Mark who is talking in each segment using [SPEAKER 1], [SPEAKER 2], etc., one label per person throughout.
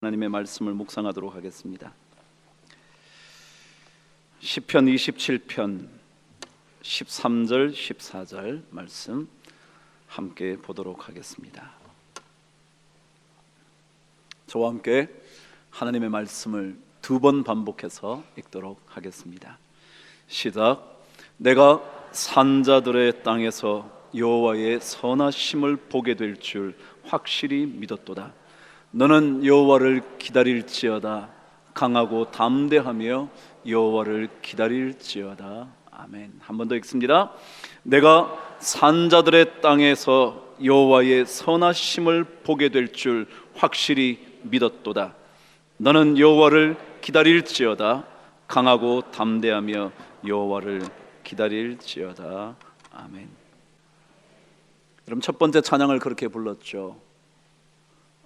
[SPEAKER 1] 하나님의 말씀을 묵상하도록 하겠습니다. 시편 27편 13절 14절 말씀 함께 보도록 하겠습니다. 저와 함께 하나님의 말씀을 두 번 반복해서 읽도록 하겠습니다. 시작. 내가 산자들의 땅에서 여호와의 선하심을 보게 될 줄 확실히 믿었도다. 너는 여호와를 기다릴지어다. 강하고 담대하며 여호와를 기다릴지어다. 아멘. 한 번 더 읽습니다. 내가 산자들의 땅에서 여호와의 선하심을 보게 될 줄 확실히 믿었도다. 너는 여호와를 기다릴지어다. 강하고 담대하며 여호와를 기다릴지어다. 아멘. 여러분, 첫 번째 찬양을 그렇게 불렀죠.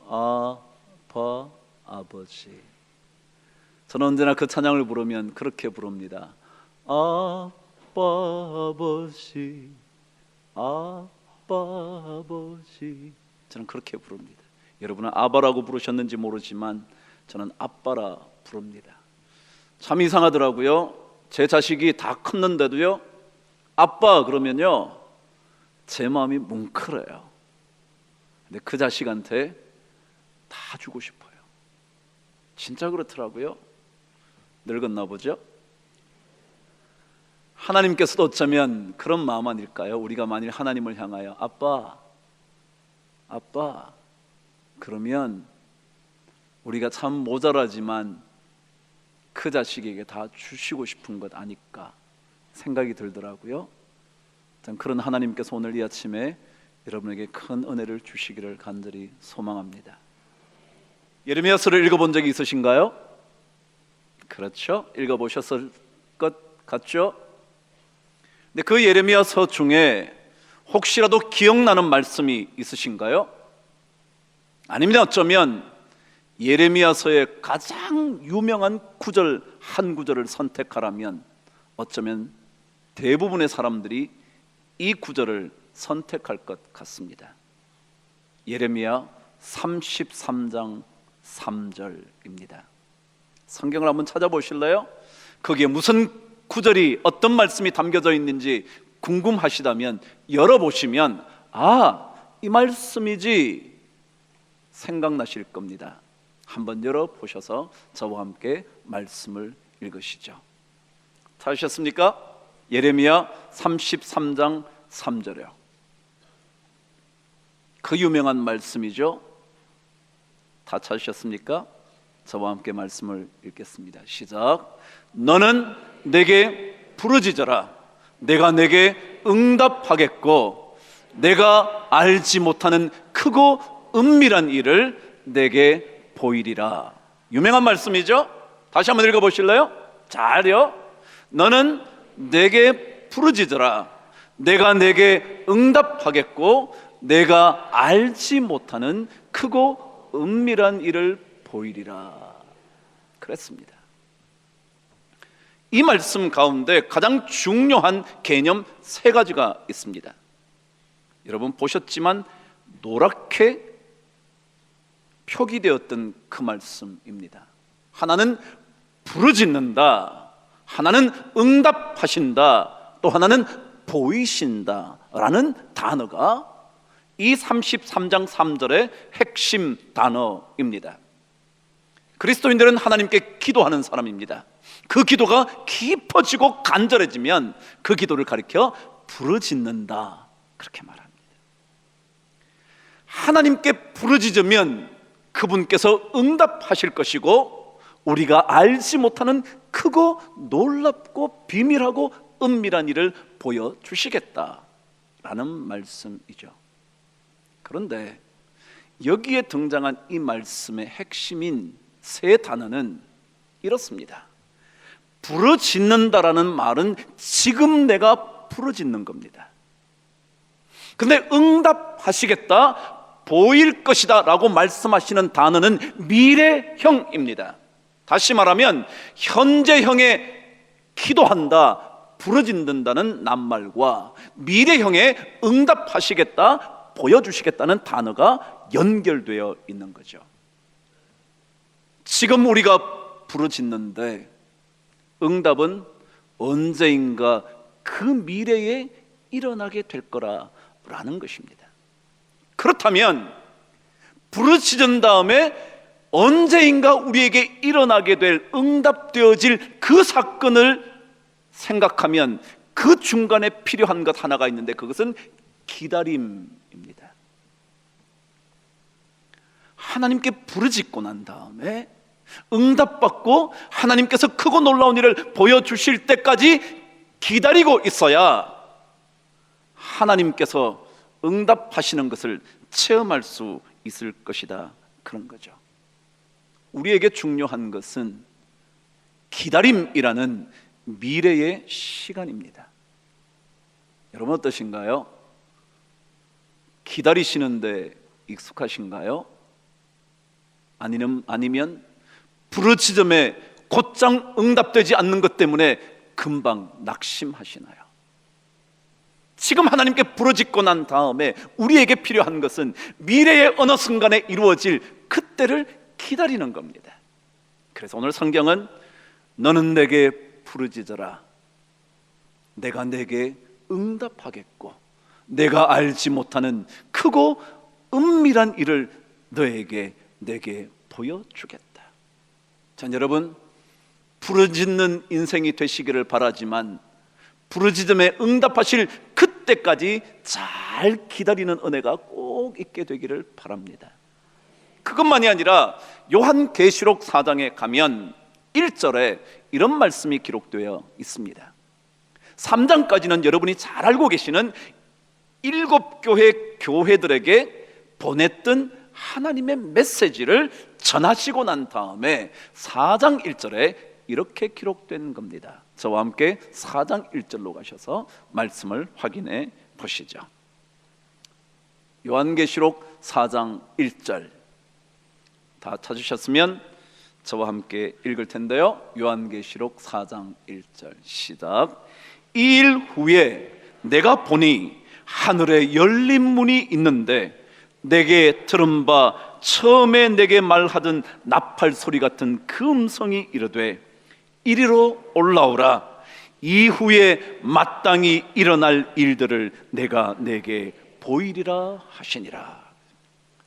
[SPEAKER 1] 아빠 아버지. 저는 언제나 그 찬양을 부르면 그렇게 부릅니다. 아빠 아버지, 아빠 아버지. 저는 그렇게 부릅니다. 여러분은 아바라고 부르셨는지 모르지만 저는 아빠라 부릅니다. 참 이상하더라고요. 제 자식이 다 컸는데도요, 아빠 그러면요 제 마음이 뭉클해요. 근데 그 자식한테 다 주고 싶어요. 진짜 그렇더라고요. 늙었나 보죠? 하나님께서도 어쩌면 그런 마음 아닐까요? 우리가 만일 하나님을 향하여 아빠, 아빠 그러면 우리가 참 모자라지만 그 자식에게 다 주시고 싶은 것 아닐까 생각이 들더라고요. 그런 하나님께서 오늘 이 아침에 여러분에게 큰 은혜를 주시기를 간절히 소망합니다. 예레미야서를 읽어본 적이 있으신가요? 그렇죠? 읽어보셨을 것 같죠? 근데 그 예레미야서 중에 혹시라도 기억나는 말씀이 있으신가요? 아닙니다. 어쩌면 예레미야서의 가장 유명한 구절 한 구절을 선택하라면 어쩌면 대부분의 사람들이 이 구절을 선택할 것 같습니다. 예레미야 33장 3절입니다. 성경을 한번 찾아보실래요? 거기에 무슨 구절이 어떤 말씀이 담겨져 있는지 궁금하시다면 열어보시면 이 말씀이지 생각나실 겁니다. 한번 열어보셔서 저와 함께 말씀을 읽으시죠. 찾으셨습니까? 예레미야 33장 3절이요. 그 유명한 말씀이죠. 다 찾으셨습니까? 저와 함께 말씀을 읽겠습니다. 시작. 너는 내게 부르짖어라. 내가 내게 응답하겠고 내가 알지 못하는 크고 은밀한 일을 내게 보이리라. 유명한 말씀이죠. 다시 한번 읽어보실래요? 잘요. 너는 내게 부르짖어라. 내가 내게 응답하겠고 내가 알지 못하는 크고 은밀한 일을 보이리라. 그랬습니다. 이 말씀 가운데 가장 중요한 개념 세 가지가 있습니다. 여러분 보셨지만 노랗게 표기되었던 그 말씀입니다. 하나는 부르짖는다, 하나는 응답하신다, 또 하나는 보이신다 라는 단어가 이 33장 3절의 핵심 단어입니다. 그리스도인들은 하나님께 기도하는 사람입니다. 그 기도가 깊어지고 간절해지면 그 기도를 가리켜 부르짖는다 그렇게 말합니다. 하나님께 부르짖으면 그분께서 응답하실 것이고 우리가 알지 못하는 크고 놀랍고 비밀하고 은밀한 일을 보여주시겠다라는 말씀이죠. 그런데 여기에 등장한 이 말씀의 핵심인 세 단어는 이렇습니다. 부르짖는다라는 말은 지금 내가 부르짖는 겁니다. 근데 응답하시겠다, 보일 것이다 라고 말씀하시는 단어는 미래형입니다. 다시 말하면 현재형에 기도한다, 부르짖는다는 낱말과 미래형에 응답하시겠다, 보여주시겠다는 단어가 연결되어 있는 거죠. 지금 우리가 부르짖는데 응답은 언제인가 그 미래에 일어나게 될 거라는 것입니다. 그렇다면 부르짖은 다음에 언제인가 우리에게 일어나게 될 응답되어질 그 사건을 생각하면 그 중간에 필요한 것 하나가 있는데 그것은 기다림입니다. 하나님께 부르짖고 난 다음에 응답받고 하나님께서 크고 놀라운 일을 보여주실 때까지 기다리고 있어야 하나님께서 응답하시는 것을 체험할 수 있을 것이다, 그런 거죠. 우리에게 중요한 것은 기다림이라는 미래의 시간입니다. 여러분 어떠신가요? 기다리시는데 익숙하신가요? 아니면 부르짖음에 곧장 응답되지 않는 것 때문에 금방 낙심하시나요? 지금 하나님께 부르짖고 난 다음에 우리에게 필요한 것은 미래의 어느 순간에 이루어질 그때를 기다리는 겁니다. 그래서 오늘 성경은 너는 내게 부르짖어라, 내가 내게 응답하겠고 내가 알지 못하는 크고 은밀한 일을 내게 보여주겠다. 전 여러분, 부르짖는 인생이 되시기를 바라지만 부르짖음에 응답하실 그때까지 잘 기다리는 은혜가 꼭 있게 되기를 바랍니다. 그것만이 아니라 요한계시록 4장에 가면 1절에 이런 말씀이 기록되어 있습니다. 3장까지는 여러분이 잘 알고 계시는 7교회 교회들에게 보냈던 하나님의 메시지를 전하시고 난 다음에 4장 1절에 이렇게 기록된 겁니다. 저와 함께 4장 1절로 가셔서 말씀을 확인해 보시죠. 요한계시록 4장 1절 다 찾으셨으면 저와 함께 읽을 텐데요. 요한계시록 4장 1절 시작. 이 일 후에 내가 보니 하늘에 열린 문이 있는데 내게 들은 바 처음에 내게 말하던 나팔 소리 같은 그 음성이 이르되 이리로 올라오라, 이후에 마땅히 일어날 일들을 내가 내게 보이리라 하시니라.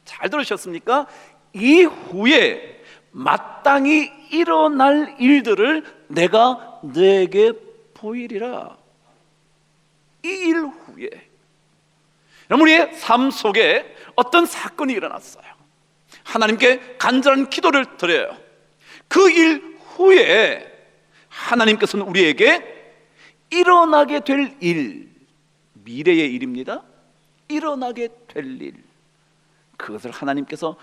[SPEAKER 1] 잘 들으셨습니까? 이후에 마땅히 일어날 일들을 내가 내게 보이리라. 이 일 후에 여러분, 우리의 삶 속에 어떤 사건이 일어났어요. 하나님께 간절한 기도를 드려요. 그 일 후에 하나님께서는 우리에게 일어나게 될 일, 미래의 일입니다. 일어나게 될 일, 그것을 하나님께서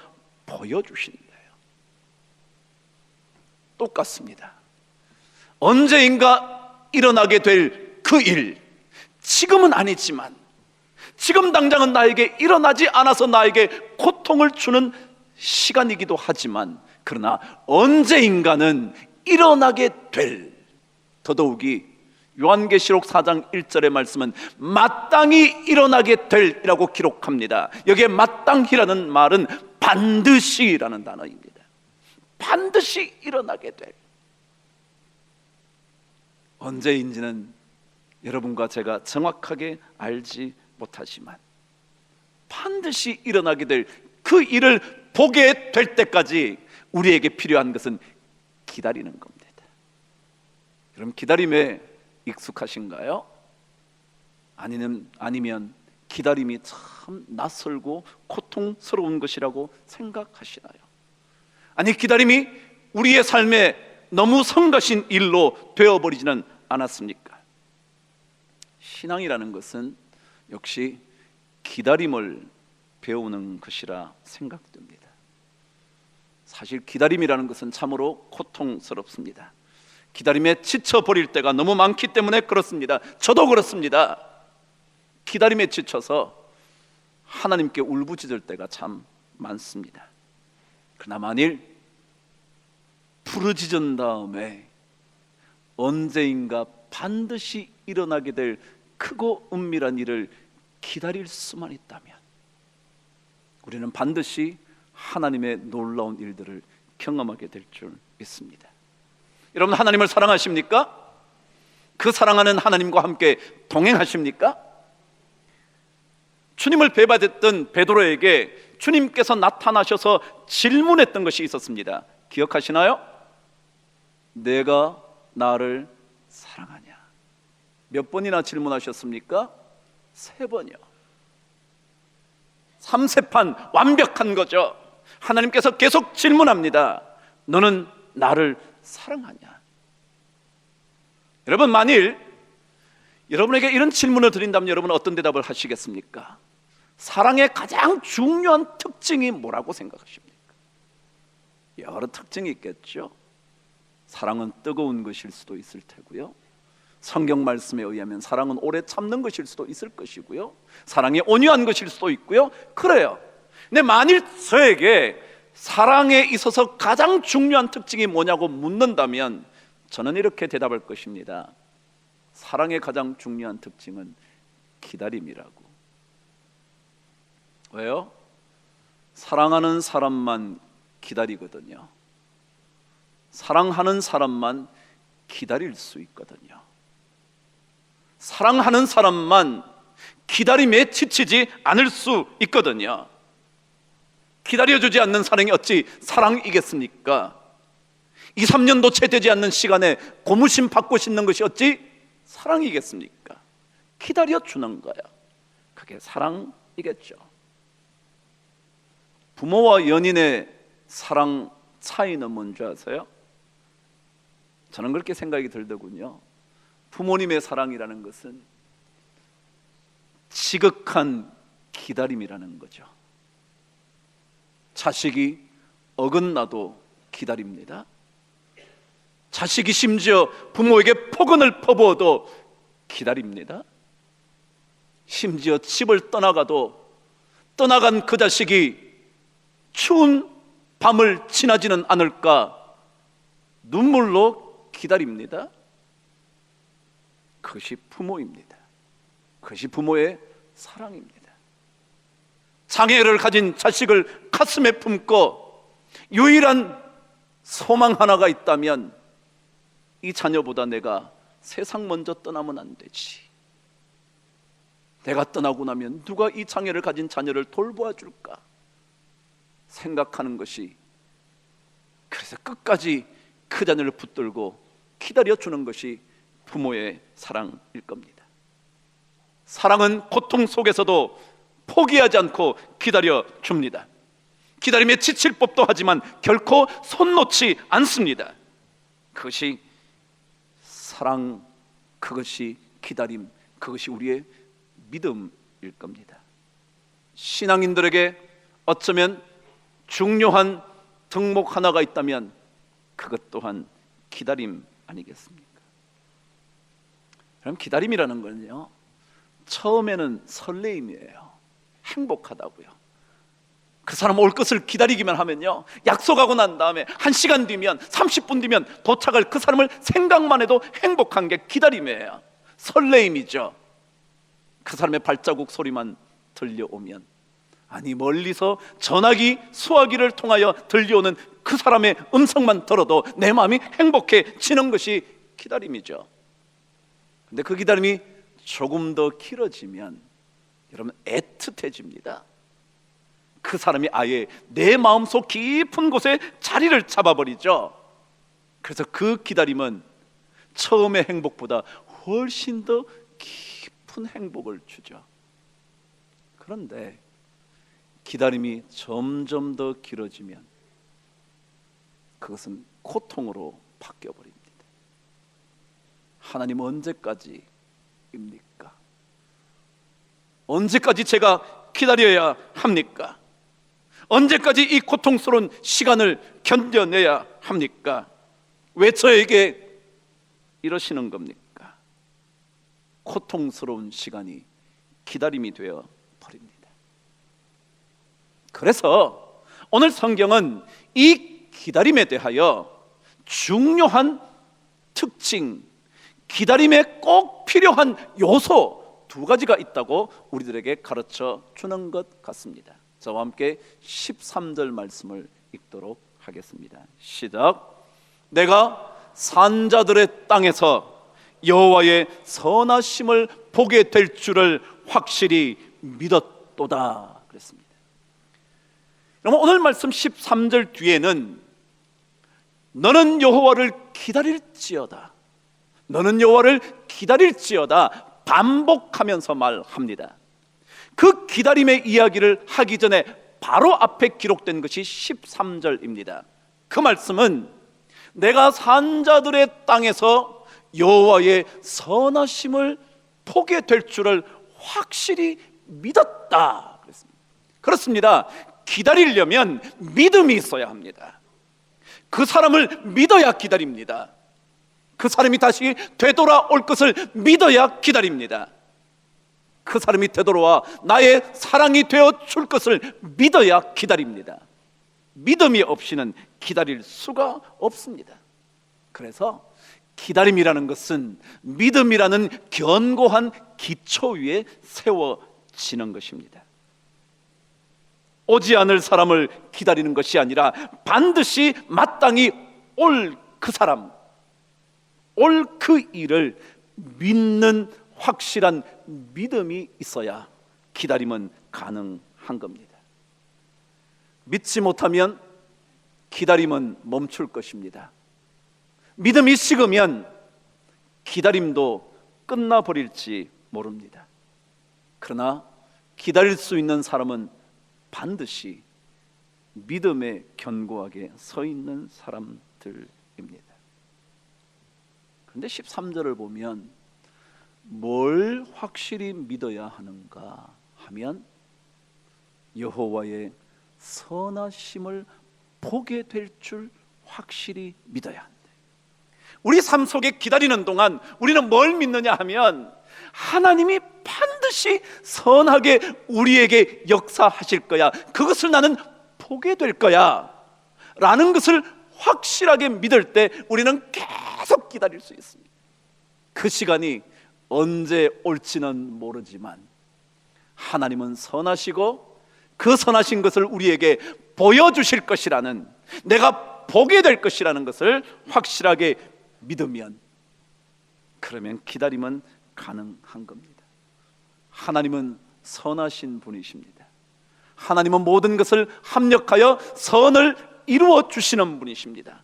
[SPEAKER 1] 보여주신대요. 똑같습니다. 언제인가 일어나게 될 그 일, 지금은 아니지만 지금 당장은 나에게 일어나지 않아서 나에게 고통을 주는 시간이기도 하지만 그러나 언제인가는 일어나게 될, 더더욱이 요한계시록 4장 1절의 말씀은 마땅히 일어나게 될 이라고 기록합니다. 여기에 마땅히라는 말은 반드시라는 단어입니다. 반드시 일어나게 될, 언제인지는 여러분과 제가 정확하게 알지 못하지만 반드시 일어나게 될 그 일을 보게 될 때까지 우리에게 필요한 것은 기다리는 겁니다. 그럼 기다림에 익숙하신가요? 아니면 기다림이 참 낯설고 고통스러운 것이라고 생각하시나요? 아니, 기다림이 우리의 삶에 너무 성가신 일로 되어버리지는 않았습니까? 신앙이라는 것은 역시 기다림을 배우는 것이라 생각됩니다. 사실 기다림이라는 것은 참으로 고통스럽습니다. 기다림에 지쳐버릴 때가 너무 많기 때문에 그렇습니다. 저도 그렇습니다. 기다림에 지쳐서 하나님께 울부짖을 때가 참 많습니다. 그러나 만일 부르짖은 다음에 언제인가 반드시 일어나게 될 크고 은밀한 일을 기다릴 수만 있다면 우리는 반드시 하나님의 놀라운 일들을 경험하게 될 줄 믿습니다. 여러분, 하나님을 사랑하십니까? 그 사랑하는 하나님과 함께 동행하십니까? 주님을 배반했던 베드로에게 주님께서 나타나셔서 질문했던 것이 있었습니다. 기억하시나요? 내가 나를 사랑하냐? 몇 번이나 질문하셨습니까? 3번이요. 3세판 완벽한 거죠. 하나님께서 계속 질문합니다. 너는 나를 사랑하냐? 여러분, 만일 여러분에게 이런 질문을 드린다면 여러분은 어떤 대답을 하시겠습니까? 사랑의 가장 중요한 특징이 뭐라고 생각하십니까? 여러 특징이 있겠죠. 사랑은 뜨거운 것일 수도 있을 테고요, 성경 말씀에 의하면 사랑은 오래 참는 것일 수도 있을 것이고요, 사랑이 온유한 것일 수도 있고요. 그래요. 근데 만일 저에게 사랑에 있어서 가장 중요한 특징이 뭐냐고 묻는다면 저는 이렇게 대답할 것입니다. 사랑의 가장 중요한 특징은 기다림이라고. 왜요? 사랑하는 사람만 기다리거든요. 사랑하는 사람만 기다릴 수 있거든요. 사랑하는 사람만 기다림에 지치지 않을 수 있거든요. 기다려주지 않는 사랑이 어찌 사랑이겠습니까? 2, 3년도 채 되지 않는 시간에 고무신 받고 싶는 것이 어찌 사랑이겠습니까? 기다려주는 거야. 그게 사랑이겠죠. 부모와 연인의 사랑 차이는 뭔지 아세요? 저는 그렇게 생각이 들더군요. 부모님의 사랑이라는 것은 지극한 기다림이라는 거죠. 자식이 어긋나도 기다립니다. 자식이 심지어 부모에게 폭언을 퍼부어도 기다립니다. 심지어 집을 떠나가도 떠나간 그 자식이 추운 밤을 지나지는 않을까 눈물로 기다립니다. 그것이 부모입니다. 그것이 부모의 사랑입니다. 장애를 가진 자식을 가슴에 품고 유일한 소망 하나가 있다면 이 자녀보다 내가 세상 먼저 떠나면 안 되지. 내가 떠나고 나면 누가 이 장애를 가진 자녀를 돌보아 줄까 생각하는 것이, 그래서 끝까지 그 자녀를 붙들고 기다려주는 것이 부모의 사랑일 겁니다. 사랑은 고통 속에서도 포기하지 않고 기다려줍니다. 기다림에 지칠 법도 하지만 결코 손 놓지 않습니다. 그것이 사랑, 그것이 기다림, 그것이 우리의 믿음일 겁니다. 신앙인들에게 어쩌면 중요한 덕목 하나가 있다면 그것 또한 기다림 아니겠습니까? 그럼 기다림이라는 건요, 처음에는 설레임이에요. 행복하다고요. 그 사람 올 것을 기다리기만 하면요, 약속하고 난 다음에 1시간 뒤면 30분 뒤면 도착할 그 사람을 생각만 해도 행복한 게 기다림이에요. 설레임이죠. 그 사람의 발자국 소리만 들려오면, 아니 멀리서 전화기, 수화기를 통하여 들려오는 그 사람의 음성만 들어도 내 마음이 행복해지는 것이 기다림이죠. 근데 그 기다림이 조금 더 길어지면 여러분 애틋해집니다. 그 사람이 아예 내 마음속 깊은 곳에 자리를 잡아버리죠. 그래서 그 기다림은 처음의 행복보다 훨씬 더 깊은 행복을 주죠. 그런데 기다림이 점점 더 길어지면 그것은 고통으로 바뀌어버립니다. 하나님 언제까지입니까? 언제까지 제가 기다려야 합니까? 언제까지 이 고통스러운 시간을 견뎌내야 합니까? 왜 저에게 이러시는 겁니까? 고통스러운 시간이 기다림이 되어 버립니다. 그래서 오늘 성경은 이 기다림에 대하여 중요한 특징, 기다림에 꼭 필요한 요소 두 가지가 있다고 우리들에게 가르쳐 주는 것 같습니다. 저와 함께 13절 말씀을 읽도록 하겠습니다. 시작. 내가 산자들의 땅에서 여호와의 선하심을 보게 될 줄을 확실히 믿었도다 그랬습니다. 그럼 오늘 말씀 13절 뒤에는 너는 여호와를 기다릴지어다, 너는 여호와를 기다릴지어다 반복하면서 말합니다. 그 기다림의 이야기를 하기 전에 바로 앞에 기록된 것이 13절입니다. 그 말씀은 내가 산자들의 땅에서 여호와의 선하심을 보게 될 줄을 확실히 믿었다 그랬습니다. 그렇습니다. 기다리려면 믿음이 있어야 합니다. 그 사람을 믿어야 기다립니다. 그 사람이 다시 되돌아올 것을 믿어야 기다립니다. 그 사람이 되돌아와 나의 사랑이 되어 줄 것을 믿어야 기다립니다. 믿음이 없이는 기다릴 수가 없습니다. 그래서 기다림이라는 것은 믿음이라는 견고한 기초 위에 세워지는 것입니다. 오지 않을 사람을 기다리는 것이 아니라 반드시 마땅히 올 그 사람, 올 그 일을 믿는 확실한 믿음이 있어야 기다림은 가능한 겁니다. 믿지 못하면 기다림은 멈출 것입니다. 믿음이 식으면 기다림도 끝나버릴지 모릅니다. 그러나 기다릴 수 있는 사람은 반드시 믿음에 견고하게 서 있는 사람들입니다. 그런데 13절을 보면 뭘 확실히 믿어야 하는가 하면 여호와의 선하심을 보게 될 줄 확실히 믿어야 한다. 우리 삶 속에 기다리는 동안 우리는 뭘 믿느냐 하면 하나님이 반드시 선하게 우리에게 역사하실 거야, 그것을 나는 보게 될 거야 라는 것을 확실하게 믿을 때 우리는 계속 기다릴 수 있습니다. 그 시간이 언제 올지는 모르지만 하나님은 선하시고 그 선하신 것을 우리에게 보여주실 것이라는, 내가 보게 될 것이라는 것을 확실하게 믿으면, 그러면 기다림은 가능한 겁니다. 하나님은 선하신 분이십니다. 하나님은 모든 것을 합력하여 선을 이루어 주시는 분이십니다.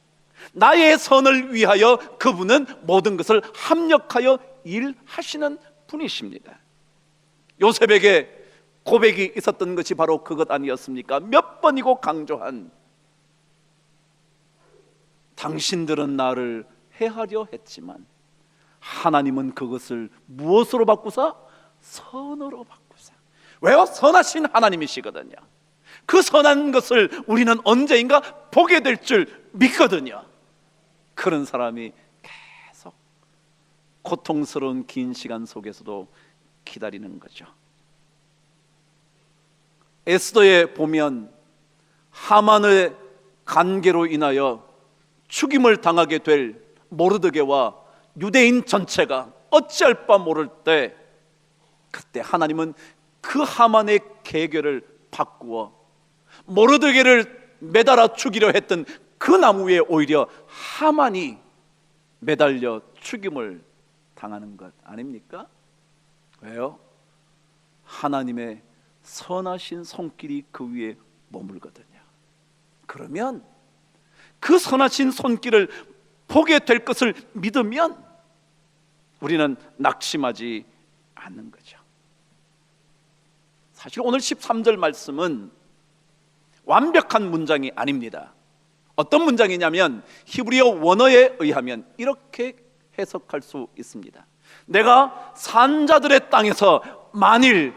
[SPEAKER 1] 나의 선을 위하여 그분은 모든 것을 합력하여 일하시는 분이십니다. 요셉에게 고백이 있었던 것이 바로 그것 아니었습니까? 몇 번이고 강조한, 당신들은 나를 해하려 했지만 하나님은 그것을 무엇으로 바꾸사? 선으로 바꾸사. 왜요? 선하신 하나님이시거든요. 그 선한 것을 우리는 언제인가 보게 될 줄 믿거든요. 그런 사람이 계속 고통스러운 긴 시간 속에서도 기다리는 거죠. 에스더에 보면 하만의 간계로 인하여 죽임을 당하게 될 모르드게와 유대인 전체가 어찌할 바 모를 때, 그때 하나님은 그 하만의 계계를 바꾸어 모르드게를 매달아 죽이려 했던 그 나무 위에 오히려 하만이 매달려 죽임을 당하는 것 아닙니까? 왜요? 하나님의 선하신 손길이 그 위에 머물거든요. 그러면 그 선하신 손길을 보게 될 것을 믿으면 우리는 낙심하지 않는 거죠. 사실 오늘 13절 말씀은 완벽한 문장이 아닙니다. 어떤 문장이냐면 히브리어 원어에 의하면 이렇게 해석할 수 있습니다. 내가 산자들의 땅에서 만일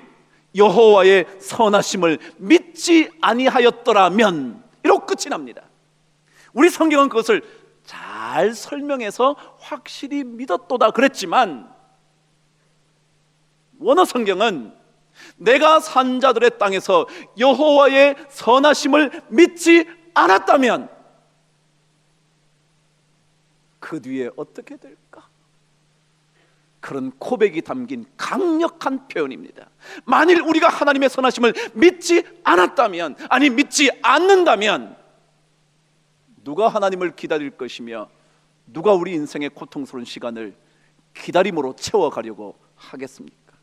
[SPEAKER 1] 여호와의 선하심을 믿지 아니하였더라면, 이렇게 끝이 납니다. 우리 성경은 그것을 잘 설명해서 확실히 믿었도다 그랬지만, 원어 성경은 내가 산자들의 땅에서 여호와의 선하심을 믿지 않았다면 그 뒤에 어떻게 될까? 그런 고백이 담긴 강력한 표현입니다. 만일 우리가 하나님의 선하심을 믿지 않았다면, 아니 믿지 않는다면 누가 하나님을 기다릴 것이며 누가 우리 인생의 고통스러운 시간을 기다림으로 채워가려고 하겠습니까?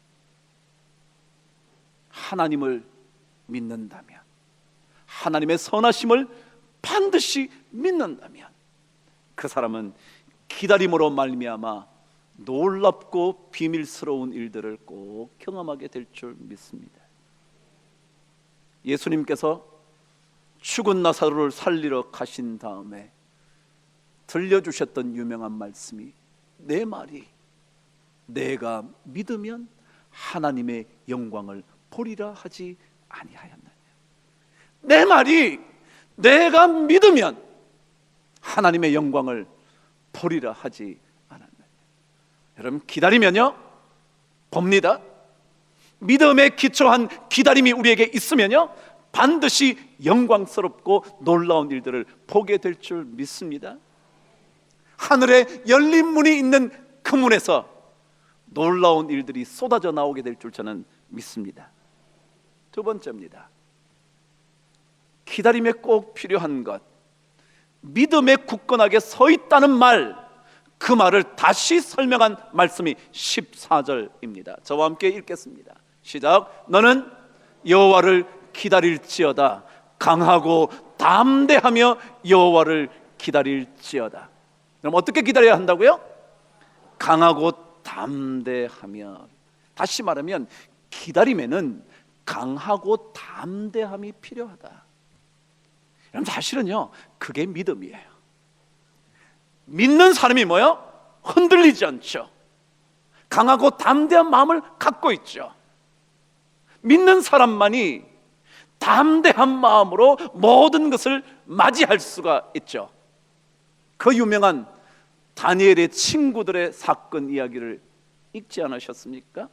[SPEAKER 1] 하나님을 믿는다면, 하나님의 선하심을 반드시 믿는다면 그 사람은 기다림으로 말미암아 놀랍고 비밀스러운 일들을 꼭 경험하게 될 줄 믿습니다. 예수님께서 죽은 나사로를 살리러 가신 다음에 들려주셨던 유명한 말씀이, 내 말이 내가 믿으면 하나님의 영광을 보리라 하지 아니하였느냐. 내 말이 내가 믿으면 하나님의 영광을 보리라 하지 않았느냐. 여러분, 기다리면요 봅니다. 믿음에 기초한 기다림이 우리에게 있으면요 반드시 영광스럽고 놀라운 일들을 보게 될 줄 믿습니다. 하늘에 열린 문이 있는 그 문에서 놀라운 일들이 쏟아져 나오게 될 줄 저는 믿습니다. 두 번째입니다. 기다림에 꼭 필요한 것, 믿음에 굳건하게 서 있다는 말, 그 말을 다시 설명한 말씀이 14절입니다. 저와 함께 읽겠습니다. 시작. 너는 여호와를 기다릴지어다. 강하고 담대하며 여호와를 기다릴지어다. 그럼 어떻게 기다려야 한다고요? 강하고 담대하며. 다시 말하면 기다림에는 강하고 담대함이 필요하다. 여러분, 사실은요 그게 믿음이에요. 믿는 사람이 뭐요? 흔들리지 않죠. 강하고 담대한 마음을 갖고 있죠. 믿는 사람만이 담대한 마음으로 모든 것을 맞이할 수가 있죠. 그 유명한 다니엘의 친구들의 사건 이야기를 읽지 않으셨습니까?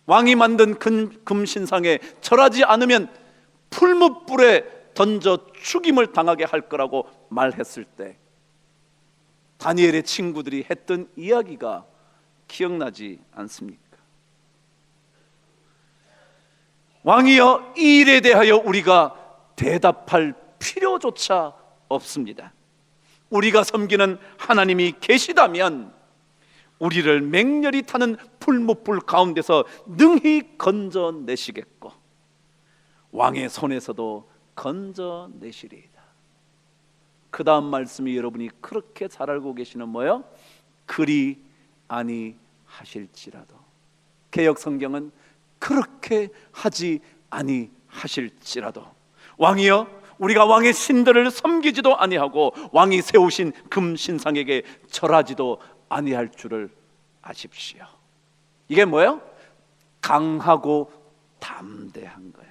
[SPEAKER 1] 왕이 만든 금신상에 절하지 않으면 풀무불에 던져 죽임을 당하게 할 거라고 말했을 때 다니엘의 친구들이 했던 이야기가 기억나지 않습니까? 왕이여, 이 일에 대하여 우리가 대답할 필요조차 없습니다. 우리가 섬기는 하나님이 계시다면 우리를 맹렬히 타는 풀무불 가운데서 능히 건져내시겠고 왕의 손에서도 건져내시리이다. 그 다음 말씀이 여러분이 그렇게 잘 알고 계시는 뭐요? 그리 아니하실지라도. 개역 성경은 그렇게 하지 아니하실지라도. 왕이여, 우리가 왕의 신들을 섬기지도 아니하고 왕이 세우신 금신상에게 절하지도 아니할 줄을 아십시오. 이게 뭐예요? 강하고 담대한 거예요.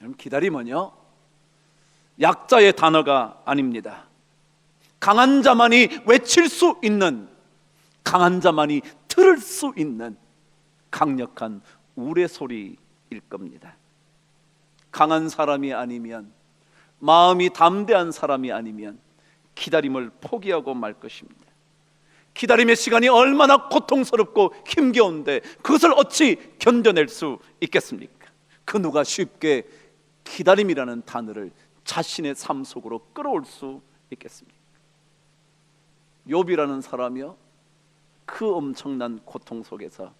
[SPEAKER 1] 여러분, 기다림은요 약자의 단어가 아닙니다. 강한 자만이 외칠 수 있는, 강한 자만이 들을 수 있는 강력한 우레소리일 겁니다. 강한 사람이 아니면, 마음이 담대한 사람이 아니면 기다림을 포기하고 말 것입니다. 기다림의 시간이 얼마나 고통스럽고 힘겨운데 그것을 어찌 견뎌낼 수 있겠습니까? 그 누가 쉽게 기다림이라는 단어를 자신의 삶 속으로 끌어올 수 있겠습니까? 욥이라는 사람이요, 그 엄청난 고통 속에서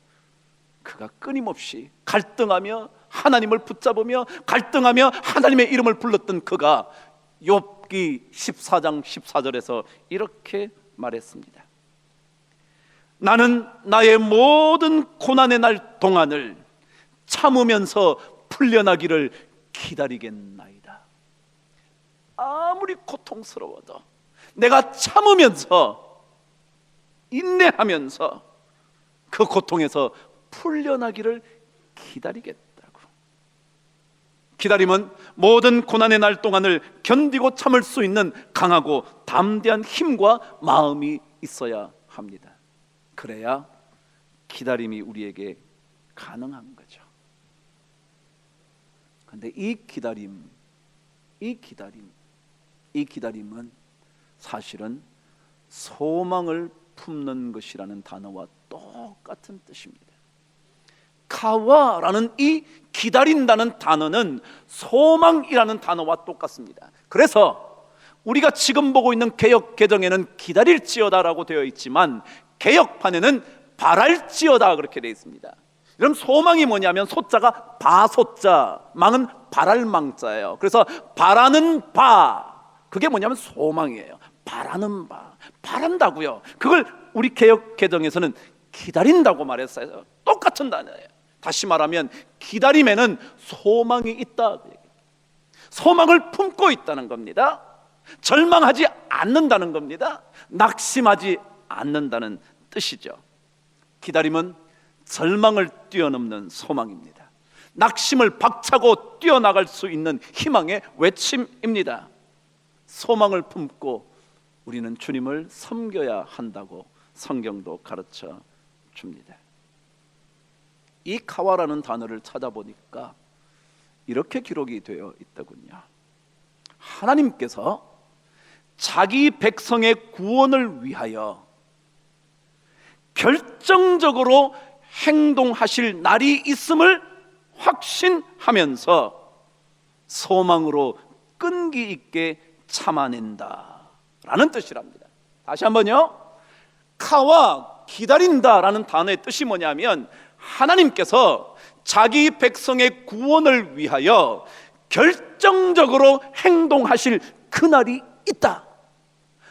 [SPEAKER 1] 그가 끊임없이 갈등하며 하나님을 붙잡으며 갈등하며 하나님의 이름을 불렀던 그가 욥기 14장 14절에서 이렇게 말했습니다. 나는 나의 모든 고난의 날 동안을 참으면서 풀려나기를 기다리겠나이다. 아무리 고통스러워도 내가 참으면서 인내하면서 그 고통에서 풀려나기를 기다리겠다고. 기다림은 모든 고난의 날 동안을 견디고 참을 수 있는 강하고 담대한 힘과 마음이 있어야 합니다. 그래야 기다림이 우리에게 가능한 거죠. 그런데 이 기다림은 사실은 소망을 품는 것이라는 단어와 똑같은 뜻입니다. 카와라는 이 기다린다는 단어는 소망이라는 단어와 똑같습니다. 그래서 우리가 지금 보고 있는 개역 개정에는 기다릴지어다라고 되어 있지만 개역판에는 바랄지어다 그렇게 되어 있습니다. 그럼 소망이 뭐냐면 소자가 바소자, 망은 바랄 망자예요. 그래서 바라는 바, 그게 뭐냐면 소망이에요. 바라는 바, 바란다고요. 그걸 우리 개역 개정에서는 기다린다고 말했어요. 똑같은 단어예요. 다시 말하면 기다림에는 소망이 있다, 소망을 품고 있다는 겁니다. 절망하지 않는다는 겁니다. 낙심하지 않는다는 뜻이죠. 기다림은 절망을 뛰어넘는 소망입니다. 낙심을 박차고 뛰어나갈 수 있는 희망의 외침입니다. 소망을 품고 우리는 주님을 섬겨야 한다고 성경도 가르쳐 줍니다. 이 카와라는 단어를 찾아보니까 이렇게 기록이 되어 있더군요. 하나님께서 자기 백성의 구원을 위하여 결정적으로 행동하실 날이 있음을 확신하면서 소망으로 끈기 있게 참아낸다 라는 뜻이랍니다. 다시 한번요. 카와 기다린다 라는 단어의 뜻이 뭐냐면 하나님께서 자기 백성의 구원을 위하여 결정적으로 행동하실 그날이 있다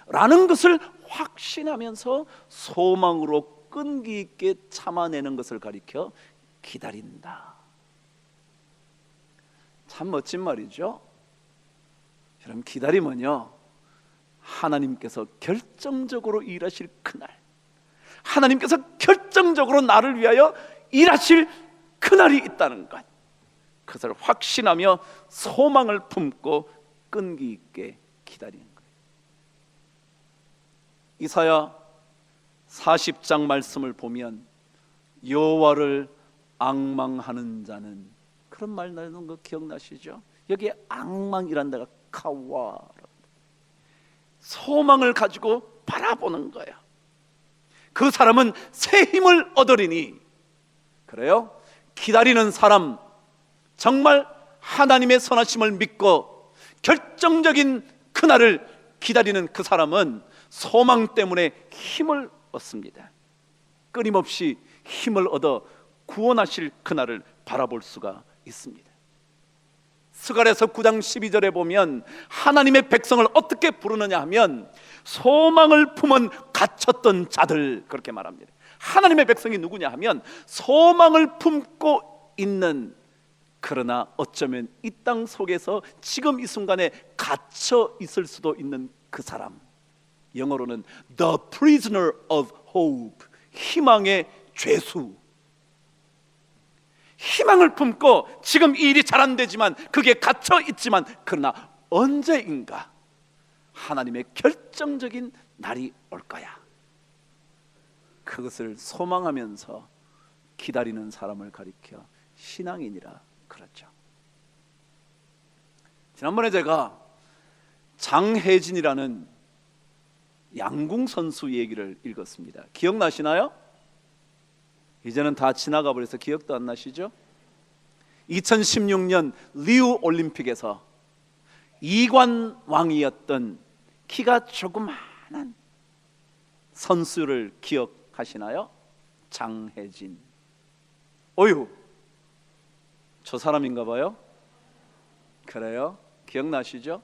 [SPEAKER 1] 라는 것을 확신하면서 소망으로 끈기 있게 참아내는 것을 가리켜 기다린다. 참 멋진 말이죠. 여러분, 기다림은요, 하나님께서 결정적으로 일하실 그날, 하나님께서 결정적으로 나를 위하여 일하실 그날이 있다는 것, 그것을 확신하며 소망을 품고 끈기 있게 기다리는 거예요. 이사야 40장 말씀을 보면 여호와를 앙망하는 자는, 그런 말 나오는 거 기억나시죠? 여기에 앙망이란 데가 카와, 소망을 가지고 바라보는 거야. 그 사람은 새 힘을 얻으리니. 그래요? 기다리는 사람, 정말 하나님의 선하심을 믿고 결정적인 그날을 기다리는 그 사람은 소망 때문에 힘을 얻습니다. 끊임없이 힘을 얻어 구원하실 그날을 바라볼 수가 있습니다. 스가랴서 9장 12절에 보면 하나님의 백성을 어떻게 부르느냐 하면 소망을 품은 갇혔던 자들, 그렇게 말합니다. 하나님의 백성이 누구냐 하면 소망을 품고 있는, 그러나 어쩌면 이 땅 속에서 지금 이 순간에 갇혀 있을 수도 있는 그 사람, 영어로는 The prisoner of hope, 희망의 죄수. 희망을 품고 지금 이 일이 잘 안 되지만, 그게 갇혀 있지만, 그러나 언제인가 하나님의 결정적인 날이 올 거야, 그것을 소망하면서 기다리는 사람을 가리켜 신앙인이라 그렇죠. 지난번에 제가 장혜진이라는 양궁 선수 얘기를 읽었습니다. 기억나시나요? 이제는 다 지나가 버려서 기억도 안 나시죠? 2016년 리우 올림픽에서 이관 왕이었던 키가 조그마한 선수를 기억하시나요? 장혜진. 어휴, 저 사람인가 봐요? 그래요? 기억나시죠?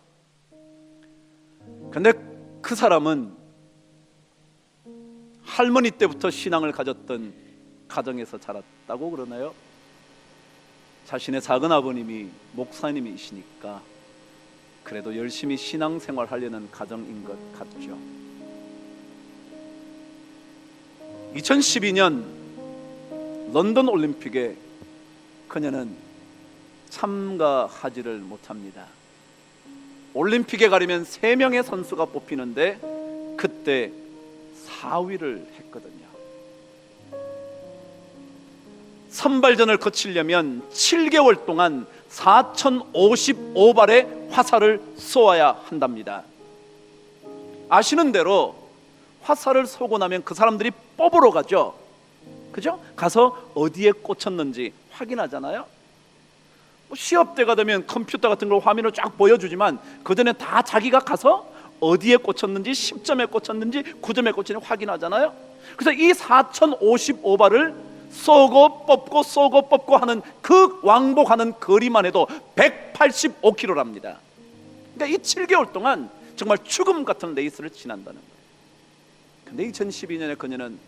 [SPEAKER 1] 근데 그 사람은 할머니 때부터 신앙을 가졌던 가정에서 자랐다고 그러나요? 자신의 작은 아버님이 목사님이시니까 그래도 열심히 신앙생활 하려는 가정인 것 같죠. 2012년 런던 올림픽에 그녀는 참가하지를 못합니다. 올림픽에 가려면 3명의 선수가 뽑히는데 그때 4위를 했거든요. 선발전을 거치려면 7개월 동안 4055발의 화살을 쏘아야 한답니다. 아시는 대로 화살을 쏘고 나면 그 사람들이 뽑으러 가죠. 그죠? 가서 어디에 꽂혔는지 확인하잖아요. 뭐 시합 때가 되면 컴퓨터 같은 걸 화면으로 쫙 보여주지만 그 전에 다 자기가 가서 어디에 꽂혔는지, 10점에 꽂혔는지 9점에 꽂혔는지 확인하잖아요. 그래서 이 4055발을 쏘고 뽑고 쏘고 뽑고 하는 그 왕복하는 거리만 해도 185km랍니다. 그러니까 이 7개월 동안 정말 죽음 같은 레이스를 지난다는 거예요. 근데 2012년에 그녀는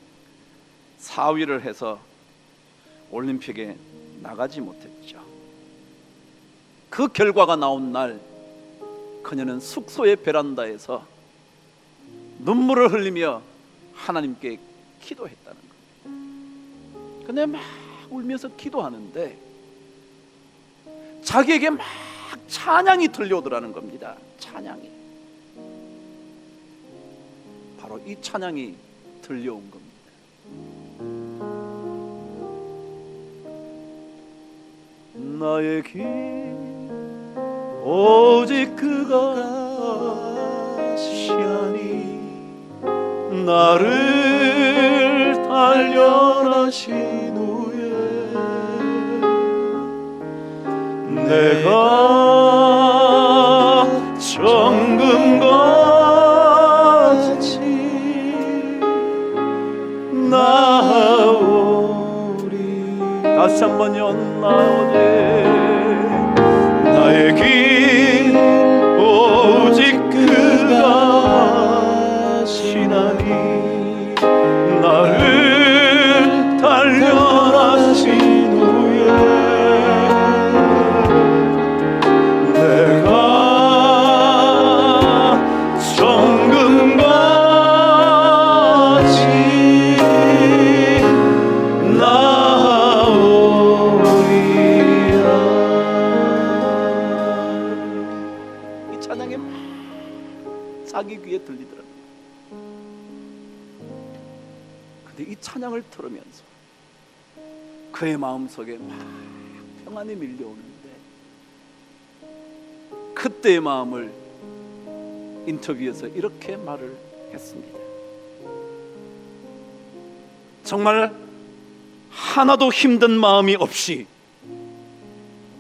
[SPEAKER 1] 4위를 해서 올림픽에 나가지 못했죠. 그 결과가 나온 날 그녀는 숙소의 베란다에서 눈물을 흘리며 하나님께 기도했다는 거예요. 근데 막 울면서 기도하는데 자기에게 막 찬양이 들려오더라는 겁니다. 찬양이. 바로 이 찬양이 들려온 겁니다. 나의 길 오직 그가 시하니 나를 단련하신 후에 내가 정금같이 나오리. 다시 한번요. 나오리. 나의 길 오직 그가 시나니 나를 단련하신 후에 내가 정금같이 나오리라. 이 찬양이 막 자기 귀에 들리더라고요. 근데 이 찬양을 들으면서 그의 마음속에 막 평안이 밀려오는데 그때의 마음을 인터뷰에서 이렇게 말을 했습니다. 정말 하나도 힘든 마음이 없이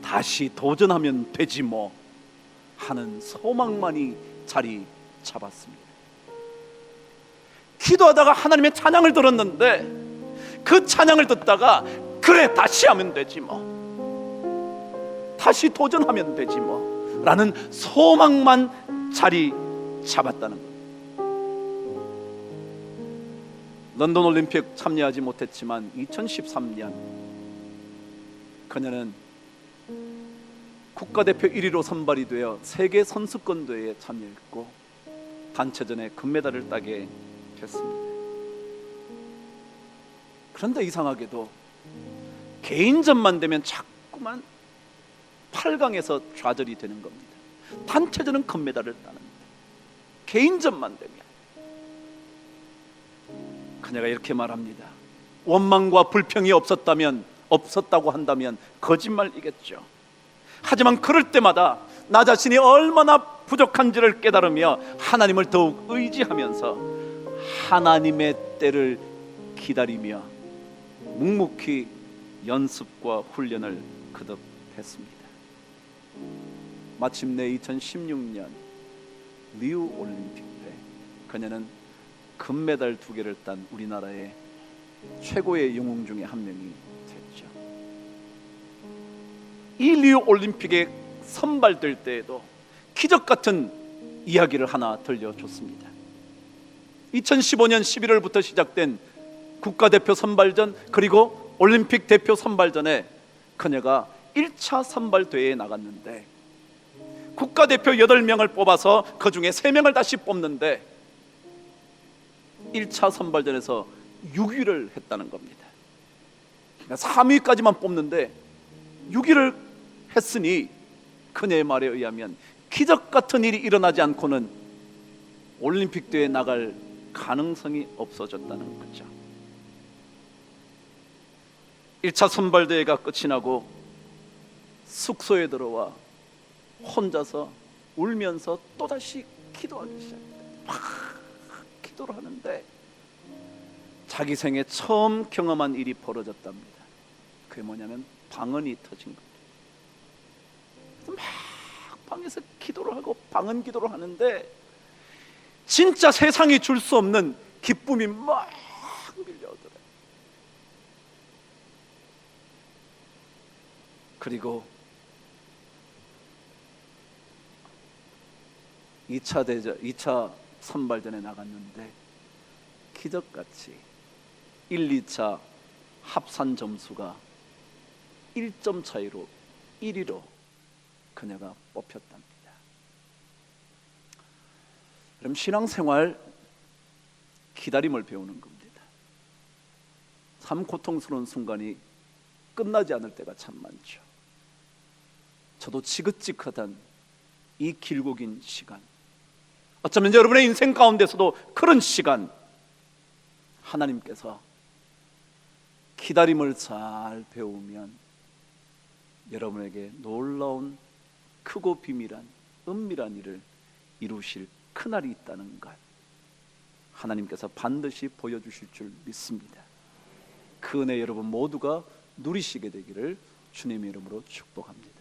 [SPEAKER 1] 다시 도전하면 되지 뭐 하는 소망만이 자리 잡았습니다. 기도하다가 하나님의 찬양을 들었는데 그 찬양을 듣다가 그래 다시 하면 되지 뭐, 다시 도전하면 되지 뭐 라는 소망만 자리 잡았다는 거예요. 런던 올림픽 참여하지 못했지만 2013년 그녀는 국가대표 1위로 선발이 되어 세계 선수권대회에 참여했고 단체전에 금메달을 따게 됐습니다. 그런데 이상하게도 개인전만 되면 자꾸만 8강에서 좌절이 되는 겁니다. 단체전은 금메달을 따는데 개인전만 되면 그녀가 이렇게 말합니다. 원망과 불평이 없었다고 한다면 거짓말이겠죠. 하지만 그럴 때마다 나 자신이 얼마나 부족한지를 깨달으며 하나님을 더욱 의지하면서 하나님의 때를 기다리며 묵묵히 연습과 훈련을 거듭했습니다. 마침내 2016년 리우 올림픽 때 그녀는 금메달 2개를 딴 우리나라의 최고의 영웅 중에 한 명이 됐죠. 이 리우 올림픽에 선발될 때에도 기적 같은 이야기를 하나 들려줬습니다. 2015년 11월부터 시작된 국가대표 선발전 그리고 올림픽 대표 선발전에 그녀가 1차 선발대회에 나갔는데 국가대표 8명을 뽑아서 그 중에 3명을 다시 뽑는데 1차 선발전에서 6위를 했다는 겁니다. 그러니까 3위까지만 뽑는데 6위를 했으니 그녀의 말에 의하면 기적 같은 일이 일어나지 않고는 올림픽 대회에 나갈 가능성이 없어졌다는 거죠. 1차 선발대회가 끝이 나고 숙소에 들어와 혼자서 울면서 또다시 기도하기 시작합니다. 막 기도를 하는데 자기 생에 처음 경험한 일이 벌어졌답니다. 그게 뭐냐면 방언이 터진 겁니다. 막 방에서 기도를 하고 방언 기도를 하는데 진짜 세상이 줄 수 없는 기쁨이 막 밀려오더래요. 그리고 2차 선발전에 나갔는데 기적같이 1, 2차 합산 점수가 1점 차이로 1위로 그녀가 뽑혔답니다. 그럼 신앙생활 기다림을 배우는 겁니다. 참 고통스러운 순간이 끝나지 않을 때가 참 많죠. 저도 지긋지긋한 이 길고 긴 시간, 어쩌면 여러분의 인생 가운데서도 그런 시간, 하나님께서 기다림을 잘 배우면 여러분에게 놀라운 크고 비밀한 은밀한 일을 이루실 그날이 있다는 것, 하나님께서 반드시 보여주실 줄 믿습니다. 그 은혜 여러분 모두가 누리시게 되기를 주님의 이름으로 축복합니다.